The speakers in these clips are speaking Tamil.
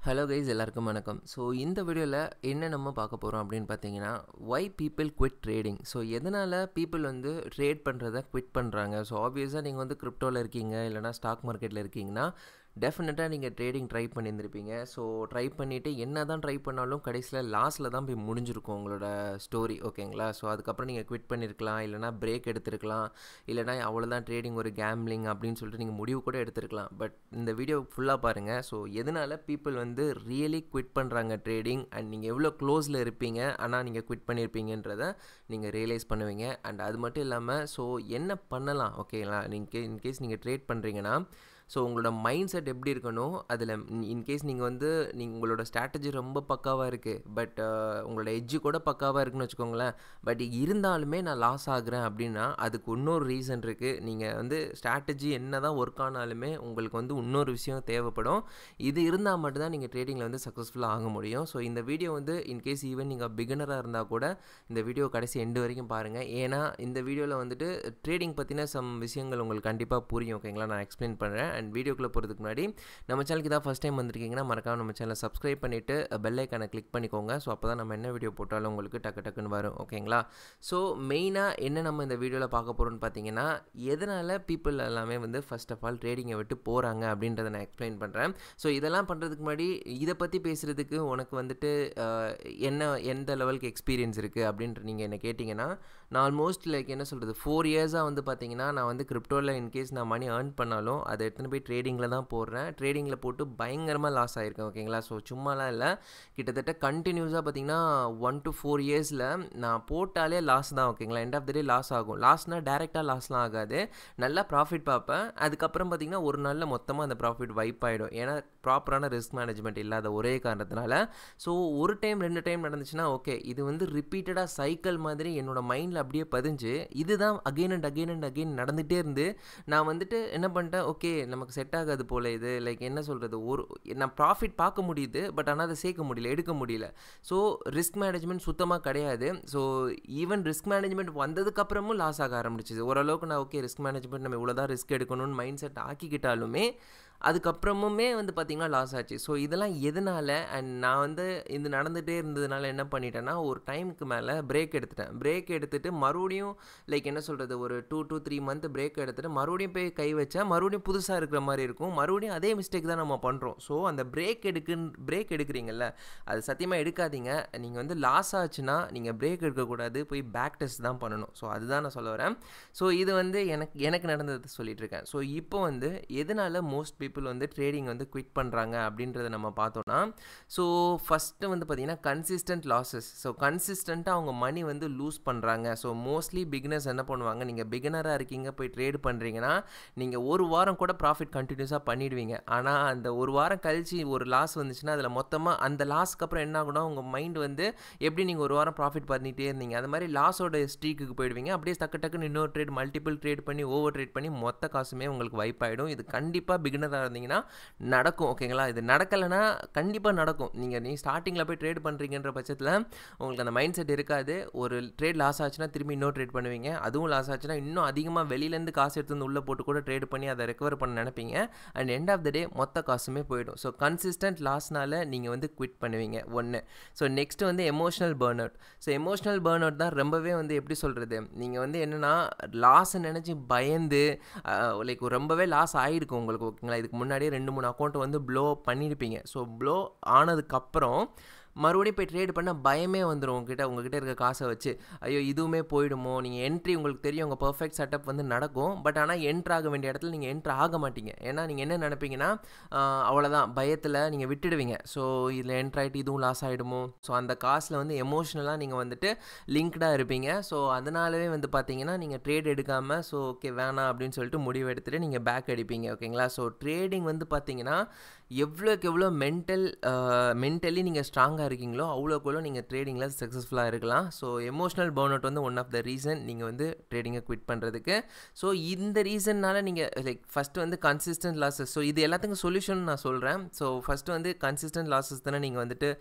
ஹலோ கைஸ் எல்லாருக்கும் வணக்கம். ஸோ இந்த வீடியோவில் என்ன நம்ம பார்க்க போகிறோம் அப்படின்னு பார்த்தீங்கன்னா, Y people quit trading. So எதனால் பீப்புள் வந்து ட்ரேட் பண்ணுறதை குவிட் பண்ணுறாங்க. ஸோ ஆப்வியஸாக நீங்கள் வந்து கிரிப்டோவில் இருக்கீங்க, இல்லைனா ஸ்டாக் மார்க்கெட்டில் இருக்கீங்கன்னா டெஃபினட்டாக நீங்கள் ட்ரேடிங் ட்ரை பண்ணியிருந்திருப்பீங்க. ஸோ ட்ரை பண்ணிவிட்டு என்ன தான் ட்ரை பண்ணாலும் கடைசியில் லாஸில் தான் போய் முடிஞ்சிருக்கும் உங்களோட ஸ்டோரி, ஓகேங்களா. ஸோ அதுக்கப்புறம் நீங்கள் குவிட் பண்ணியிருக்கலாம், இல்லைனா பிரேக் எடுத்திருக்கலாம், இல்லைனா அவ்வளோதான் ட்ரேடிங் ஒரு கேம்லிங் அப்படின்னு சொல்லிட்டு நீங்கள் முடிவு கூட எடுத்திருக்கலாம். பட் இந்த வீடியோ ஃபுல்லாக பாருங்கள். ஸோ எதனால் பீப்புள் வந்து ரியலி குவிட் பண்ணுறாங்க ட்ரேடிங், அண்ட் நீங்கள் எவ்வளோ க்ளோஸில் இருப்பீங்க ஆனால் நீங்கள் குவிட் பண்ணியிருப்பீங்கன்றதை நீங்கள் ரியலைஸ் பண்ணுவீங்க. அண்ட் அது மட்டும் இல்லாமல் ஸோ என்ன பண்ணலாம், ஓகேங்களா. இன்கேஸ் நீங்கள் ட்ரேட் பண்ணுறீங்கன்னா ஸோ உங்களோட மைண்ட் செட் எப்படி இருக்கணும், அதில் இன்கேஸ் நீங்கள் வந்து உங்களோட ஸ்ட்ராட்டஜி ரொம்ப பக்காவாக இருக்குது, பட் உங்களோட எட்ஜு கூட பக்காவாக இருக்குன்னு வச்சுக்கோங்களேன். பட் இருந்தாலுமே நான் லாஸ் ஆகுறேன் அப்படின்னா அதுக்கு இன்னொரு ரீசன் இருக்குது. நீங்கள் வந்து ஸ்ட்ராட்டஜி என்ன தான் ஒர்க் ஆனாலுமே உங்களுக்கு வந்து இன்னொரு விஷயம் தேவைப்படும். இது இருந்தால் மட்டும்தான் நீங்கள் ட்ரேடிங்கில் வந்து சக்ஸஸ்ஃபுல்லாக ஆக முடியும். ஸோ இந்த வீடியோ வந்து இன்கேஸ் ஈவன் நீங்கள் பிகினராக இருந்தால் கூட இந்த வீடியோ கடைசி எண்டு வரைக்கும் பாருங்கள். ஏன்னா இந்த வீடியோவில் வந்துட்டு ட்ரேடிங் பற்றின சம் விஷயங்கள் உங்களுக்கு கண்டிப்பாக புரியும், ஓகேங்களா. நான் எக்ஸ்பிளைன் பண்ணுறேன். அண்ட் வீடியோக்குள்ளே போகிறதுக்கு முன்னாடி நம்ம சேனலுக்கு தான் ஃபஸ்ட் டைம் வந்திருக்கீங்கன்னா மறக்காம நம்ம சேனலை சப்ஸ்கிரைப் பண்ணிவிட்டு பெல் ஐக்கானை கிளிக் பண்ணிக்கோங்க. ஸோ அப்போ தான் நம்ம என்ன வீடியோ போட்டாலும் உங்களுக்கு டக்குன்னு வரும், ஓகேங்களா. ஸோ மெயினாக என்ன நம்ம இந்த வீடியோவில் பார்க்க போகிறோம்னு பார்த்தீங்கன்னா, எதனால் பீப்புள் எல்லாமே வந்து ஃபர்ஸ்ட் ஆஃப் ஆல் ட்ரேடிங்கை விட்டு போகிறாங்க அப்படின்றத நான் எக்ஸ்பிளைன் பண்ணுறேன். ஸோ இதெல்லாம் பண்ணுறதுக்கு முன்னாடி இதை பற்றி பேசுகிறதுக்கு உனக்கு வந்துட்டு எந்த லெவலுக்கு எக்ஸ்பீரியன்ஸ் இருக்குது அப்படின்ற நீங்கள் என்ன கேட்டிங்கன்னா, நான் ஆல்மோஸ்ட் லைக் என்ன சொல்கிறது 4 இயர்ஸாக வந்து பார்த்தீங்கன்னா நான் வந்து கிரிப்டோவில் இன்கேஸ் நான் மணி ஏர்ன் பண்ணாலும் அதை எடுத்துன்னு போய் ட்ரேடிங்கில் தான் போடுறேன். ட்ரேடிங்கில் போட்டு பயங்கரமாக லாஸ் ஆகிருக்கேன், ஓகேங்களா. ஸோ சும்மாலாம் இல்லை, கிட்டத்தட்ட கண்டினியூஸாக பார்த்தீங்கன்னா 1 to 4 இயர்ஸில் நான் போட்டாலே லாஸ் தான், ஓகேங்களா. End of the day loss ஆகும். லாஸ்னால் டேரெக்டாக லாஸ்லாம் ஆகாது, நல்லா ப்ராஃபிட் பார்ப்பேன். அதுக்கப்புறம் பார்த்தீங்கன்னா ஒரு நாளில் மொத்தமாக அந்த ப்ராஃபிட் வைப் ஆகிடும். ஏன்னா ப்ராப்பரான ரிஸ்க் மேனேஜ்மெண்ட் இல்லாத ஒரே காரணத்தினால. ஸோ ஒரு டைம் 2 டைம் நடந்துச்சுன்னா ஓகே, இது வந்து ரிப்பீட்டடாக சைக்கிள் மாதிரி என்னோட மைண்டில் அப்படியே பதிஞ்சு இதுதான் அகெயின் அண்ட் அகெயின் நடந்துகிட்டே இருந்து நான் வந்துட்டு என்ன பண்ணிட்டேன், ஓகே நமக்கு செட் ஆகாது போல் இது, லைக் என்ன சொல்கிறது, நான் ப்ராஃபிட் பார்க்க முடியுது, பட் ஆனால் அதை சேர்க்க முடியல, எடுக்க முடியல. ஸோ ரிஸ்க் மேனேஜ்மெண்ட் சுத்தமாக கிடையாது. ஸோ ஈவன் ரிஸ்க் மேனேஜ்மெண்ட் வந்ததுக்கப்புறமும் லாஸ் ஆக ஆரம்பிச்சிது. ஓரளவுக்கு நான் ஓகே ரிஸ்க் மேனேஜ்மெண்ட் நம்ம இவ்வளோ தான் ரிஸ்க் எடுக்கணும்னு மைண்ட் செட் ஆக்கிக்கிட்டாலுமே அதுக்கப்புறமுமே வந்து பார்த்திங்கன்னா லாஸ் ஆச்சு. ஸோ இதெல்லாம் எதனால், அண்ட் நான் வந்து இது நடந்துகிட்டே இருந்ததுனால என்ன பண்ணிட்டேன்னா ஒரு டைமுக்கு மேலே பிரேக் எடுத்துகிட்டு மறுபடியும் லைக் என்ன சொல்கிறது ஒரு 2 to 3 மந்த் பிரேக் எடுத்துகிட்டு மறுபடியும் போய் கை வச்சா மறுபடியும் புதுசாக இருக்கிற மாதிரி இருக்கும். மறுபடியும் அதே மிஸ்டேக் தான் நம்ம பண்ணுறோம். ஸோ அந்த பிரேக் எடுக்கிறீங்கல்ல, அது சத்தியமாக எடுக்காதீங்க. நீங்கள் வந்து லாஸ் ஆச்சுன்னா நீங்கள் பிரேக் எடுக்கக்கூடாது, போய் பேக் டெஸ்ட் தான் பண்ணணும். ஸோ அதுதான் நான் சொல்ல வரேன். ஸோ இது வந்து எனக்கு நடந்தது சொல்லிட்டு இருக்கேன். ஸோ இப்போ வந்து எதனால் மோஸ்ட் பீப்புள் வந்து ட்ரேடிங் வந்து குவிட் பண்ணுறாங்க அப்படின்றத நம்ம பார்த்தோன்னா, ஸோ ஃபஸ்ட்டு வந்து பார்த்திங்கன்னா கன்சிஸ்டன்ட் லாஸஸ். ஸோ கன்சிஸ்டண்ட்டாக அவங்க மணி வந்து லூஸ் பண்ணுறாங்க. ஸோ மோஸ்ட்லி பிகினர்ஸ் என்ன பண்ணுவாங்க, நீங்கள் பிகினராக இருக்கீங்க போய் ட்ரேட் பண்ணுறீங்கன்னா நீங்கள் ஒரு வாரம் கூட ப்ராஃபிட் கண்டினியூஸாக பண்ணிடுவீங்க. ஆனால் அந்த ஒரு வாரம் கழிச்சு ஒரு லாஸ் வந்துச்சுன்னா அதில் மொத்தமாக அந்த லாஸ்க்கு அப்புறம் என்ன ஆகுனா உங்கள் மைண்ட் வந்து எப்படி நீங்கள் ஒரு வாரம் ப்ராஃபிட் பண்ணிகிட்டே இருந்தீங்க அது மாதிரி லாஸோட ஸ்ட்ரீக்குக்கு போயிடுவீங்க. அப்படியே டக்குன்னு இன்னொரு ட்ரேட் மல்டிபிள் ட்ரேட் பண்ணி ஓவர் ட்ரேட் பண்ணி மொத்த காசுமே உங்களுக்கு வைப் ஆகிடும். இது கண்டிப்பாக பிகினராக இருந்தீங்கன்னா நடக்கும், ஓகேங்களா. இது நடக்கலைன்னா கண்டிப்பாக நடக்கும். நீங்கள் ஸ்டார்டிங்கில் போய் ட்ரேட் பண்ணுறீங்கன்ற பட்சத்தில் உங்களுக்கு அந்த மைண்ட் செட் இருக்காது. ஒரு ட்ரேட் லாஸ் ஆச்சுன்னா திரும்பி இன்னொரு ட்ரேட் பண்ணுவீங்க. அதுவும் லாஸ் ஆச்சுன்னா இன்னும் அதிகமாக வெளியிலேருந்து காசு எடுத்து வந்து உள்ளே போட்டு கூட ட்ரேட் பண்ணி அதை ரெக்கவர் பண்ண நினைப்பீங்க. அண்ட் எண்ட் ஆஃப் த டே மொத்த காசுமே போயிடும். ஸோ கன்சிஸ்டன்ட் லாஸ்னால நீங்கள் வந்து குவிட் பண்ணுவீங்க ஒன்று. ஸோ நெக்ஸ்ட் வந்து emotional burn out. So emotional burn out தான் ரொம்பவே வந்து எப்படி சொல்கிறது, நீங்கள் வந்து என்னென்னா லாஸை நினச்சி பயந்து லைக் ரொம்பவே லாஸ் ஆகிருக்கும் உங்களுக்கு, ஓகேங்களா. இதுக்கு முன்னாடியே 2-3 அக்கௌண்ட் வந்து ப்ளோ பண்ணியிருப்பீங்க. ஸோ ப்ளோ ஆனதுக்கப்புறம் மறுபடியும் போய் ட்ரேட் பண்ண பயமே வந்துடும் உங்ககிட்ட இருக்க காசை வச்சு. ஐயோ இதுவுமே போயிடுமோ, நீங்கள் என்ட்ரி உங்களுக்கு தெரியும் உங்கள் பர்ஃபெக்ட் செட்டப் வந்து நடக்கும், பட் ஆனால் என்ட்ரு ஆக வேண்டிய இடத்துல நீங்கள் என்ட்ரு ஆக மாட்டீங்க. ஏன்னா நீங்கள் என்ன நினைப்பீங்கன்னா அவ்வளோதான் பயத்தில் நீங்கள் விட்டுடுவீங்க. ஸோ இதில் என்ட்ரு ஆகிட்டு இதுவும் லாஸ் ஆகிடுமோ, ஸோ அந்த காசில் வந்து எமோஷ்னலாக நீங்கள் வந்துட்டு லிங்க்டாக இருப்பீங்க. ஸோ அதனாலவே வந்து பார்த்தீங்கன்னா நீங்கள் ட்ரேட் எடுக்காமல் ஸோ ஓகே வேணாம் அப்படின்னு சொல்லிட்டு முடிவு எடுத்துகிட்டு நீங்கள் பேக் அடிப்பீங்க, ஓகேங்களா. ஸோ ட்ரேடிங் வந்து பார்த்தீங்கன்னா எவ்வளோக்கு எவ்வளோ மென்டலி நீங்கள் ஸ்ட்ராங்காக இருக்கீங்களோ அவ்வளோக்கு நீங்கள் ட்ரேடிங்கில் சக்ஸஸ்ஃபுல்லாக இருக்கலாம். ஸோ எமோஷனல் பர்ன் அவுட் வந்து ஒன் ஆஃப் த ரீசன் நீங்கள் வந்து ட்ரேடிங்கை குவிட் பண்ணுறதுக்கு. ஸோ இந்த ரீசன்னால் நீங்கள் லைக் ஃபஸ்ட்டு வந்து கன்சிஸ்டன்ட் லாஸஸ். ஸோ இது எல்லாத்துக்கும் சொல்யூஷன் நான் சொல்கிறேன். ஸோ ஃபஸ்ட்டு வந்து கன்சிஸ்டன்ட் லாஸஸ் தானே நீங்கள் வந்துட்டு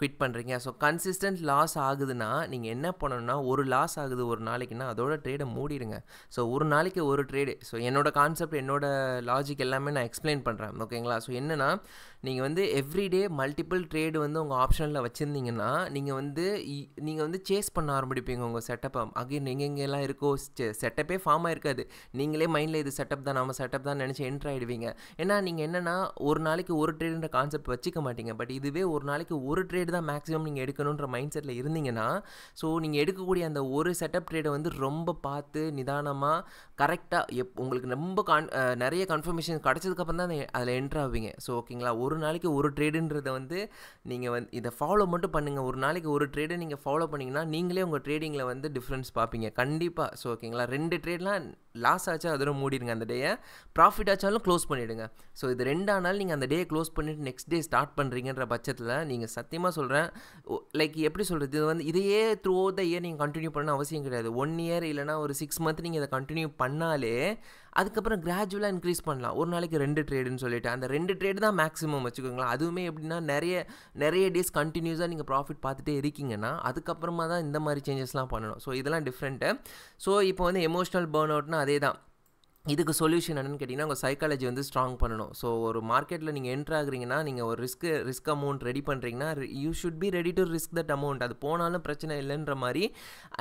குவிட் பண்ணுறீங்க. ஸோ கன்சிஸ்டன்ட் லாஸ் ஆகுதுன்னா நீங்கள் என்ன பண்ணணும்னா, ஒரு லாஸ் ஆகுது ஒரு நாளைக்குன்னா அதோட ட்ரேடை மூடிடுங்க. ஸோ ஒரு நாளைக்கு ஒரு ட்ரேடு. ஸோ என்னோட கான்செப்ட் என்னோட லாஜிக் எல்லாமே நான் எக்ஸ்பிளைன் பண்ணுறேன், ஓகேங்களா. ஸோ என்னென்னா நீங்கள் வந்து எவ்ரிடே மல்டிபிள் ட்ரேடு வந்து உங்கள் ஆப்ஷனில் வச்சுருந்தீங்கன்னா நீங்கள் வந்து சேஸ் பண்ண ஆரம்பிப்பீங்க உங்கள் செட்டப்பை. அகைன் எங்கெங்கெல்லாம் இருக்கோ செட்டப்பே ஃபார்ம் ஆயிருக்காது, நீங்களே மைண்டில் இது செட்டப் தான் நம்ம செட்டப் தான் நினச்சி என்ட்ரு ஆகிடுவீங்க. ஏன்னா நீங்கள் என்னென்னா ஒரு நாளைக்கு ஒரு ட்ரேடுன்ற கான்செப்ட் வச்சுக்க மாட்டீங்க. பட் இதுவே ஒரு நாளைக்கு ஒரு ட்ரேடு தான் மேக்ஸிமம் நீங்கள் எடுக்கணுன்ற மைண்ட் செட்டில் இருந்தீங்கன்னா, ஸோ நீங்கள் எடுக்கக்கூடிய அந்த ஒரு செட்டப் ட்ரேடை வந்து ரொம்ப பார்த்து நிதானமாக கரெக்டாக உங்களுக்கு ரொம்ப நிறைய கன்ஃபர்மேஷன் கிடச்சதுக்கப்புறம் தான் அதில் என்ட்ரு ஆவீங்க. ஸோ ஓகேங்களா, ஒரு நாளைக்கு ஒரு ட்ரேடுன்றதை வந்து நீங்கள் வந்து இதை ஃபாலோ மட்டும் பண்ணுங்கள். ஒரு நாளைக்கு ஒரு ட்ரேடு நீங்கள் ஃபாலோ பண்ணிங்கன்னா நீங்களே உங்கள் ட்ரேடிங்கில் வந்து டிஃப்ரென்ஸ் பார்ப்பீங்க கண்டிப்பாக. ஸோ ஓகேங்களா, 2 ட்ரேட்லாம் லாஸ் ஆச்சா அதோட மூடிடுங்க, அந்த டேயை ப்ராஃபிட் ஆச்சாலும் க்ளோஸ் பண்ணிவிடுங்க. ஸோ இது 2 ஆனாலும் நீங்கள் அந்த டேயை க்ளோஸ் பண்ணிவிட்டு நெக்ஸ்ட் டே ஸ்டார்ட் பண்ணுறீங்கன்ற பட்சத்தில் நீங்கள் சத்தியமாக சொல்கிறேன், லைக் எப்படி சொல்கிறது, இது வந்து இதையே த்ரூ அவுட் த இயர் நீங்கள் கண்டினியூ பண்ண அவசியம் கிடையாது. 1 இயர் இல்லைனா ஒரு 6 மந்த் நீங்கள் இதை கண்டினியூ பண்ணாலே அதுக்கப்புறம் கிராஜுவலாக இன்க்ரீஸ் பண்ணலாம். ஒரு நாளைக்கு 2 ட்ரேடுன்னு சொல்லிட்டு அந்த 2 ட்ரேடு தான் மேக்ஸிமம் வச்சுக்கோங்களேன். அதுவுமே எப்படின்னா நிறைய டேஸ் கண்டினியூஸாக நீங்கள் ப்ராஃபிட் பார்த்துட்டே இருக்கீங்கன்னா அதுக்கப்புறமா தான் இந்த மாதிரி சேஞ்சஸ்லாம் பண்ணணும். ஸோ இதெல்லாம் டிஃப்ரெண்ட்டு. ஸோ இப்போ வந்து எமோஷ்னல் பர்ன் அவுட்னா அதே தான். இதுக்கு சொல்யூஷன் என்னென்னு கேட்டிங்கன்னா உங்கள் சைக்காலஜி வந்து ஸ்ட்ராங் பண்ணணும். ஸோ ஒரு மார்க்கெட்டில் நீங்கள் என்ட்ரு ஆகுறீங்கன்னா, நீங்கள் ஒரு ரிஸ்க் அமௌண்ட் ரெடி பண்ணுறீங்கன்னா you should be ready to risk that amount. அது போனாலும் பிரச்சனை இல்லைன்ற மாதிரி.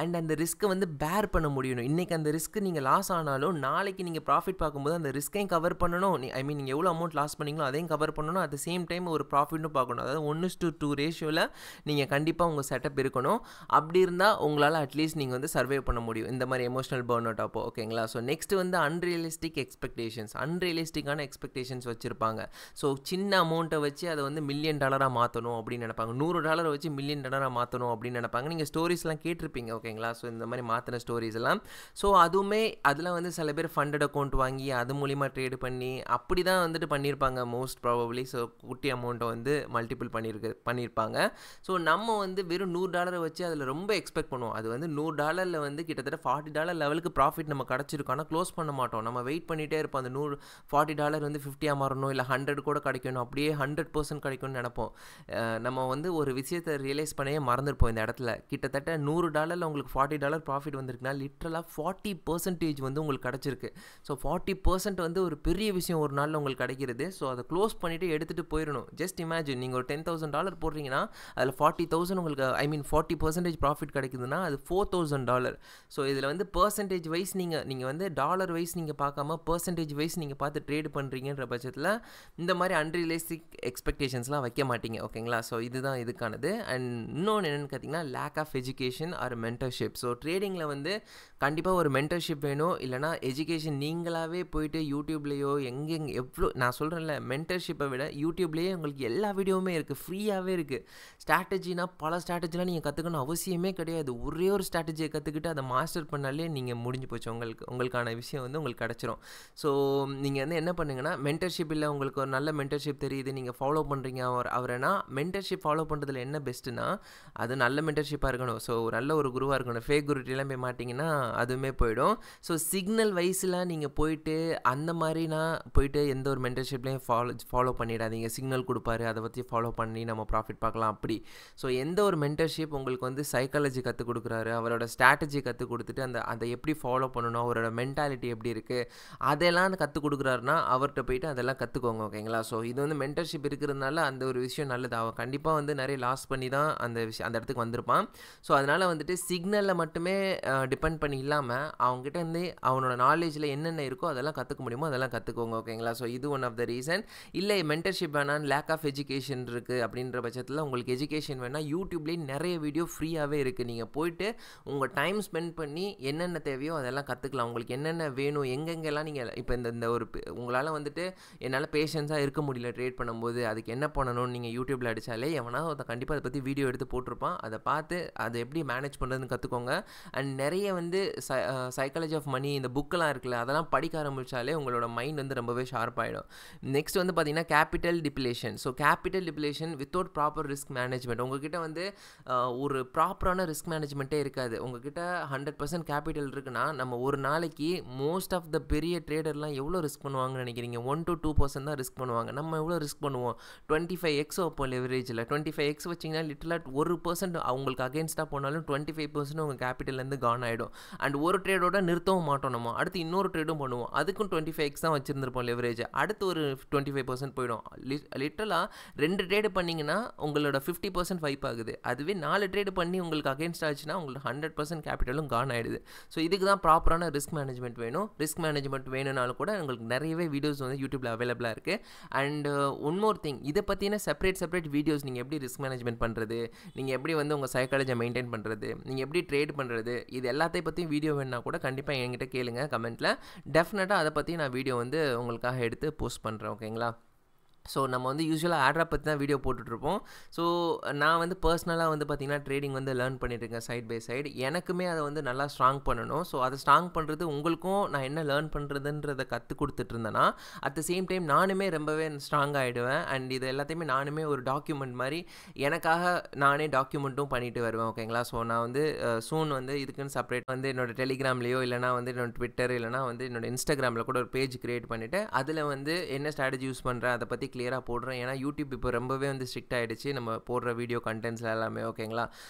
அண்ட் அந்த ரிஸ்க்கை வந்து பேர் பண்ண முடியணும். இன்றைக்கி அந்த ரிஸ்க்கு நீங்கள் லாஸ் ஆனாலும் நாளைக்கு நீங்கள் ப்ராஃபிட் பார்க்கும்போது அந்த ரிஸ்க்கையும் கவர் பண்ணணும். நீங்கள் எவ்வளோ அமௌண்ட் லாஸ் பண்ணீங்களோ அதையும் கவர் பண்ணணும். அட் த சேம் டைம் ஒரு ப்ராஃபிட்டும் பார்க்கணும். அதாவது 1:2 ரேஷியோவில் நீங்கள் கண்டிப்பாக உங்கள் செட்டப் இருக்கணும். அப்படி இருந்தால் உங்களால் அட்லீஸ்ட் நீங்கள் வந்து சர்வே பண்ண முடியும் இந்த மாதிரி எமோஷனல் பர்ன் அவுட் அப்போ. ஓகேங்களா, ஸோ நெக்ஸ்ட் வந்து அன்ரியலிஸ்டிக்கான எக்ஸ்பெக்டேஷன்ஸ் வச்சுருப்பாங்க. ஸோ சின்ன அமௌண்ட்டை வச்சு அதை வந்து $1 மில்லியன் மாற்றணும் அப்படின்னு நினைப்பாங்க. $100 வச்சு $1 மில்லியன் மாற்றணும் அப்படின்னு நினைப்பாங்க. நீங்கள் ஸ்டோரிஸ்லாம் கேட்டிருப்பீங்க. ஓகேங்களா, ஸோ இந்த மாதிரி மாற்றின ஸ்டோரிஸ் எல்லாம். ஸோ அதுவுமே அதில் வந்து சில பேர் ஃபண்டட் அக்கௌண்ட் வாங்கி அது மூலிமா ட்ரேடு பண்ணி அப்படி தான் வந்துட்டு பண்ணியிருப்பாங்க மோஸ்ட் ப்ராபப்ளி. ஸோ குட்டி அமௌண்ட்டை வந்து மல்டிபிள் பண்ணியிருப்பாங்க. ஸோ நம்ம வந்து வெறும் $100 வச்சு அதில் ரொம்ப எக்ஸ்பெக்ட் பண்ணுவோம். அது வந்து $100 வந்து கிட்டத்தட்ட $40 லெவலுக்கு ப்ராஃபிட் நம்ம கிடச்சிருக்கோம். ஆனால் க்ளோஸ் பண்ண மாட்டோம். நம்ம வெயிட் பண்ணிகிட்டே இருப்போம். அந்த $40 வந்து 50 மாறணும், இல்லை 100 கூட கிடைக்கணும், அப்படியே 100% கிடைக்கும்னு நினைப்போம். நம்ம வந்து ஒரு விஷயத்தை ரியலைஸ் பண்ணியே மறந்துருப்போம் இந்த இடத்துல. கிட்டத்தட்ட $100 உங்களுக்கு $40 ப்ராஃபிட் வந்திருக்குன்னா லிட்ரலாக 40% வந்து உங்களுக்கு கிடச்சிருக்கு. ஸோ 40% வந்து ஒரு பெரிய விஷயம் ஒரு நாளில் உங்களுக்கு கிடைக்கிறது. ஸோ அதை க்ளோஸ் பண்ணிவிட்டு எடுத்துகிட்டு போயிடணும். ஜஸ்ட் இமேஜின், நீங்கள் ஒரு $10,000 போடுறீங்கன்னா அதில் 40,000 உங்களுக்கு 40% ப்ராஃபிட் கிடைக்குதுன்னா அது $4,000. ஸோ இதில் வந்து பர்சன்டேஜ் வைஸ் நீங்கள் வந்து டாலர் வைஸ் நீங்கள் பார்க்காம பர்சன்டேஜ் வைஸ் நீங்கள் பார்த்து ட்ரேடு பண்ணுறீங்கன்ற பட்சத்தில் இந்த மாதிரி அன்ரியலிஸ்டிக் எக்ஸ்பெக்டேஷன்ஸ்லாம் வைக்க மாட்டீங்க. ஓகேங்களா, ஸோ இதுதான் இதுக்கானது. அண்ட் இன்னொன்று என்னென்னு பார்த்தீங்கன்னா lack of education or mentorship. So ட்ரேடிங்கில் வந்து கண்டிப்பாக ஒரு மென்டர்ஷிப் வேணும். இல்லைனா எஜுகேஷன் நீங்களாகவே போயிட்டு யூடியூப்லேயோ எவ்வளோ நான் சொல்கிறேன்ல, மென்டர்ஷிப்பை விட யூடியூப்லேயே உங்களுக்கு எல்லா வீடியோவுமே இருக்குது, ஃப்ரீயாகவே இருக்குது. ஸ்ட்ராட்டஜினா பல ஸ்ட்ராட்டஜிலாம் நீங்கள் கற்றுக்கணும் அவசியமே கிடையாது. ஒரே ஒரு ஸ்ட்ராட்டஜியை கற்றுக்கிட்டு அதை மாஸ்டர் பண்ணாலே நீங்கள் முடிஞ்சு போச்சு, உங்களுக்கான விஷயம் வந்து உங்களுக்கு கிடச்சிரும். ஸோ நீங்கள் வந்து என்ன பண்ணுங்கன்னா, மென்டர்ஷிப் இல்லை உங்களுக்கு ஒரு நல்ல மென்டர்ஷிப் தெரியுது, நீங்கள் ஃபாலோ பண்ணுறீங்க அவரைனா மென்டர்ஷிப் ஃபாலோ பண்ணுறதுல என்ன பெஸ்ட்டுனா அது நல்ல மென்டர்ஷிப்பாக இருக்கணும். ஸோ நல்ல ஒரு குருவாக இருக்கணும். ஃபேக் குருட்டெல்லாம் போய் மாட்டிங்கன்னா அதுவுமே போயிடும். ஸோ சிக்னல் வைஸில் நீங்கள் போயிட்டு அந்த மாதிரினா போயிட்டு எந்த ஒரு மென்டர்ஷிப்லேயும் ஃபாலோ பண்ணிடாதீங்க. சிக்னல் கொடுப்பாரு, அதை பற்றி ஃபாலோ பண்ணி நம்ம ப்ராஃபிட் பார்க்கலாம் அப்படி. ஸோ எந்த ஒரு மென்டர்ஷிப் உங்களுக்கு வந்து சைக்காலஜி கற்றுக் கொடுக்குறாரு, அவரோட ஸ்ட்ராட்டஜி கற்றுக் கொடுத்துட்டு அதை எப்படி ஃபாலோ பண்ணணும், அவரோட மென்டாலிட்டி எப்படி இருக்குது அதெல்லாம் கற்றுக் கொடுக்குறாருனா அவர்கிட்ட போயிட்டு அதெல்லாம் கற்றுக்கோங்க. ஓகேங்களா, ஸோ இது வந்து மென்டர்ஷிப் இருக்கிறதுனால அந்த ஒரு விஷயம் நல்லது. அவன் கண்டிப்பாக வந்து நிறைய லாஸ் பண்ணி தான் அந்த இடத்துக்கு வந்திருப்பான். ஸோ அதனால் வந்துட்டு சிக்னலில் மட்டுமே டிபெண்ட் பண்ணி இல்லாமல் அவங்ககிட்ட இருந்து அவனோட நாலேஜில் என்னென்ன இருக்கோ அதெல்லாம் கற்றுக்க முடியுமோ அதெல்லாம் கற்றுக்கோங்க. ஓகேங்களா, ஸோ இது ஒன் ஆஃப் த ரீசன். இல்லை மென்டர்ஷிப் வேணாம், லேக் ஆஃப் எஜுகேஷன் இருக்குது அப்படின்ற பட்சத்தில் உங்களுக்கு எஜுகேஷன் வேணால் யூடியூப்லேயே நிறைய வீடியோ ஃப்ரீயாகவே இருக்குது. நீங்கள் போயிட்டு உங்கள் டைம் ஸ்பெண்ட் பண்ணி என்னென்ன தேவையோ அதெல்லாம் கற்றுக்கலாம். உங்களுக்கு என்னென்ன வேணும், எங்கெங்கெல்லாம் நீங்கள் இப்போ இந்த ஒரு உங்களால் வந்துட்டு என்னால் பேஷன்ஸாக இருக்க முடியல ட்ரேட் பண்ணும்போது அதுக்கு என்ன பண்ணணும்னு நீங்கள் யூடியூப்பில் அடித்தாலே எவனா அதை கண்டிப்பாக அதை பற்றி வீடியோ எடுத்து போட்டிருப்பான். அதை பார்த்து அதை எப்படி மேனேஜ் பண்ணுறதுன்னு கற்றுக்கோங்க. அண்ட் நிறைய வந்து சைக்காலஜி ஆஃப் மணி இந்த புக்கெல்லாம் இருக்குல்ல அதெல்லாம் படிக்க ஆரம்பித்தாலே உங்களோட மைண்ட் வந்து ரொம்பவே ஷார்ப் ஆகிடும். நெக்ஸ்ட் வந்து பார்த்தீங்கன்னா capital depletion. So capital depletion without proper risk management. உங்ககிட்ட வந்து ஒரு ப்ராப்பரான ரிஸ்க் மேனேஜ்மெண்ட்டே இருக்காது. உங்ககிட்ட 100% கேபிட்டல் இருக்குன்னா நம்ம ஒரு நாளைக்கு மோஸ்ட் ஆஃப் த பெரிய ட்ரேடர்லாம் எவ்வளோ ரிஸ்க் பண்ணுவாங்கன்னு நினைக்கிறீங்க? 1 to 2% தான் ரிஸ்க் பண்ணுவாங்க. நம்ம எவ்வளோ ரிஸ்க் பண்ணுவோம்? 25x வைப்போம் லெவரேஜில். 25x வச்சிங்கன்னா லிட்டலாக 1% அவங்களுக்கு அகேன்ஸ்டாக போனாலும் 25% உங்கள் கேபிட்டல்லேருந்து கான் ஆகிடும். அண்ட் ஒரு ட்ரேடோட நிறுத்தவும் மாட்டோம் நம்ம. அடுத்து இன்னொரு ட்ரேடும் பண்ணுவோம். அதுக்கும் 25x தான் வச்சுருந்துருப்போம் லெவரேஜ். அடுத்து ஒரு 25% போயிடும். லிட்டலாக 2 ட்ரேடு பண்ணிங்கன்னா உங்களோட 50% வைப் ஆகுது. அதுவே 4 ட்ரேடு பண்ணி உங்களுக்கு அகேன்ஸ்ட் ஆச்சுன்னா உங்களுக்கு 100% கேபிட்டலும் கான் ஆகிடுது. ஸோ இதுக்கு தான் ப்ராப்பரான ரிஸ்க் மேனேஜ்மெண்ட் வேணும். ரிஸ்க் மேனேஜ்மெண்ட் வேணும்னாலும் கூட உங்களுக்கு நிறையவே வீடியோஸ் வந்து யூடியூப்பில் அவைலபிளாக இருக்குது. அண்ட் ஒன் மோர் திங், இதை பற்றின செப்பரேட் வீடியோஸ் நீங்கள் எப்படி ரிஸ்க் மேனேஜ்மெண்ட் பண்ணுறது, நீங்கள் எப்படி வந்து உங்கள் சைக்காலஜியை மெயின்டைன் பண்ணுறது, நீங்கள் எப்படி ட்ரேட் பண்ணுறது, இது எல்லாத்தையும் பற்றியும் வீடியோ வேணுன்னா கூட கண்டிப்பாக என்கிட்ட கேளுங்க கமெண்ட்டில். டெஃபினட்டாக அதை பற்றி நான் வீடியோ வந்து உங்களுக்காக எடுத்து போஸ்ட் பண்ணுறேன். ஓகேங்களா? ஸோ நம்ம வந்து யூஸ்வலாக ஆட்ராப் பற்றி தான் வீடியோ போட்டுட்ருப்போம். ஸோ நான் வந்து பர்சனலாக வந்து பார்த்திங்கன்னா ட்ரேடிங் வந்து லேர்ன் பண்ணிட்டுருக்கேன் சைட் பை சைடு. எனக்குமே அதை வந்து நல்லா ஸ்ட்ராங் பண்ணணும். ஸோ அதை ஸ்ட்ராங் பண்ணுறது உங்களுக்கும் நான் என்ன லேர்ன் பண்ணுறதுன்றதை கற்றுக் கொடுத்துட்ருந்தேன்னா அட் த சேம் டைம் நானுமே ரொம்பவே ஸ்ட்ராங் ஆகிடுவேன். அண்ட் இது எல்லாத்தையுமே நானுமே ஒரு டாக்குமெண்ட் மாதிரி எனக்காக நானே டாக்குமெண்ட்டும் பண்ணிட்டு வருவேன். ஓகேங்களா? ஸோ நான் வந்து சூன் வந்து இதுக்குன்னு செப்பரேட் வந்து என்னோடய டெலிகிராம்லேயோ இல்லைனா வந்து என்னோடய ட்விட்டர் இல்லைனா வந்து என்னோடய இன்ஸ்டாகிராமில் கூட ஒரு பேஜ் க்ரியேட் பண்ணிவிட்டு அதில் வந்து என்ன ஸ்ட்ராட்டஜி யூஸ் பண்ணுறேன் அதை பற்றி கிளியராக போடுறேன். ஏன்னா யூடியூப் இப்போ ரொம்பவே வந்து ஸ்ட்ரிக்ட் ஆகிடுச்சு நம்ம போடுற வீடியோ கண்டென்ட்ஸில் எல்லாமே. ஓகேங்களா?